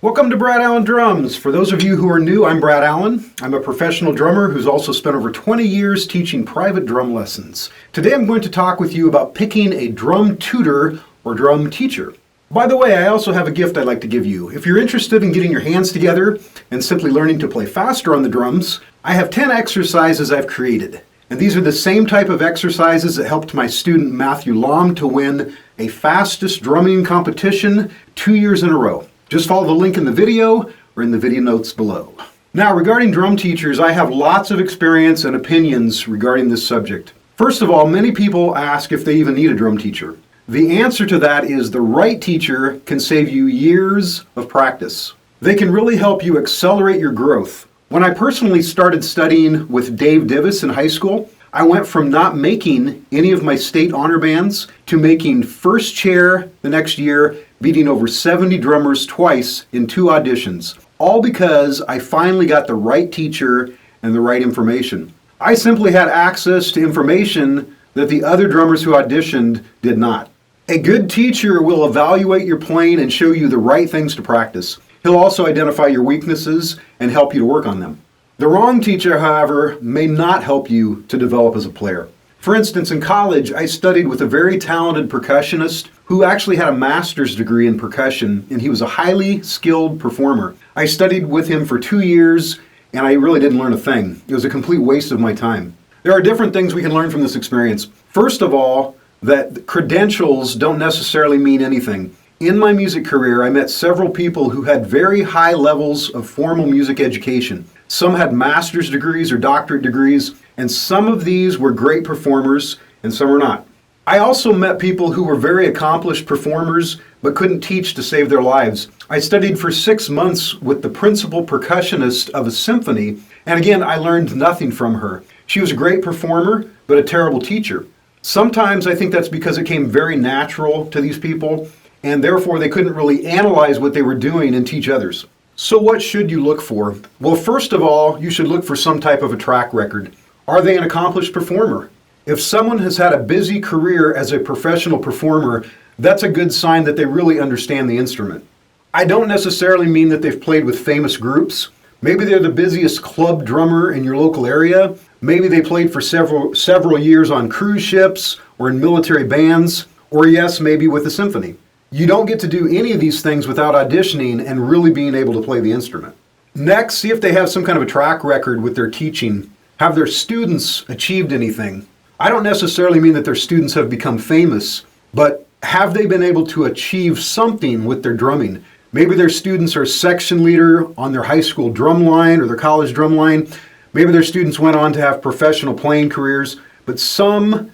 Welcome to Brad Allen Drums. For those of you who are new, I'm Brad Allen. I'm a professional drummer who's also spent over 20 years teaching private drum lessons. Today I'm going to talk with you about picking a drum tutor or drum teacher. By the way, I also have a gift I'd like to give you. If you're interested in getting your hands together and simply learning to play faster on the drums, I have 10 exercises I've created. And these are the same type of exercises that helped my student Matthew Lam to win a fastest drumming competition 2 years in a row. Just follow the link in the video or in the video notes below. Now, regarding drum teachers, I have lots of experience and opinions regarding this subject. First of all, many people ask if they even need a drum teacher. The answer to that is the right teacher can save you years of practice. They can really help you accelerate your growth. When I personally started studying with Dave Divis in high school, I went from not making any of my state honor bands to making first chair the next year, beating over 70 drummers twice in 2 auditions, all because I finally got the right teacher and the right information. I simply had access to information that the other drummers who auditioned did not. A good teacher will evaluate your playing and show you the right things to practice. He'll also identify your weaknesses and help you to work on them. The wrong teacher, however, may not help you to develop as a player. For instance, in college, I studied with a very talented percussionist who actually had a master's degree in percussion, and he was a highly skilled performer. I studied with him for 2 years, and I really didn't learn a thing. It was a complete waste of my time. There are different things we can learn from this experience. First of all, that credentials don't necessarily mean anything. In my music career, I met several people who had very high levels of formal music education. Some had master's degrees or doctorate degrees, and some of these were great performers, and some were not. I also met people who were very accomplished performers, but couldn't teach to save their lives. I studied for 6 months with the principal percussionist of a symphony, and again, I learned nothing from her. She was a great performer, but a terrible teacher. Sometimes I think that's because it came very natural to these people, and therefore they couldn't really analyze what they were doing and teach others. So what should you look for? Well, first of all, you should look for some type of a track record. Are they an accomplished performer? If someone has had a busy career as a professional performer, that's a good sign that they really understand the instrument. I don't necessarily mean that they've played with famous groups. Maybe they're the busiest club drummer in your local area. Maybe they played for several years on cruise ships or in military bands, or yes, maybe with a symphony. You don't get to do any of these things without auditioning and really being able to play the instrument. Next, see if they have some kind of a track record with their teaching. Have their students achieved anything? I don't necessarily mean that their students have become famous, but have they been able to achieve something with their drumming? Maybe their students are section leader on their high school drum line or their college drum line. Maybe their students went on to have professional playing careers, but some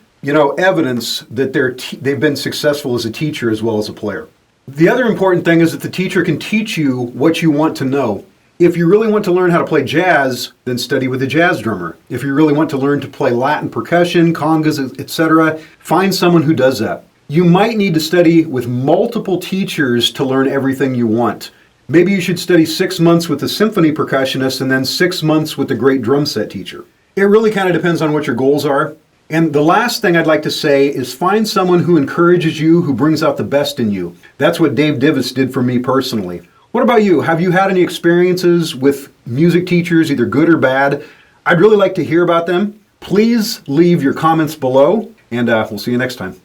evidence that they've been successful as a teacher as well as a player. The other important thing is that the teacher can teach you what you want to know. If you really want to learn how to play jazz, then study with a jazz drummer. If you really want to learn to play Latin percussion, congas, etc., find someone who does that. You might need to study with multiple teachers to learn everything you want. Maybe you should study 6 months with a symphony percussionist and then 6 months with a great drum set teacher. It really kind of depends on what your goals are. And the last thing I'd like to say is find someone who encourages you, who brings out the best in you. That's what Dave Divis did for me personally. What about you? Have you had any experiences with music teachers, either good or bad? I'd really like to hear about them. Please leave your comments below, and we'll see you next time.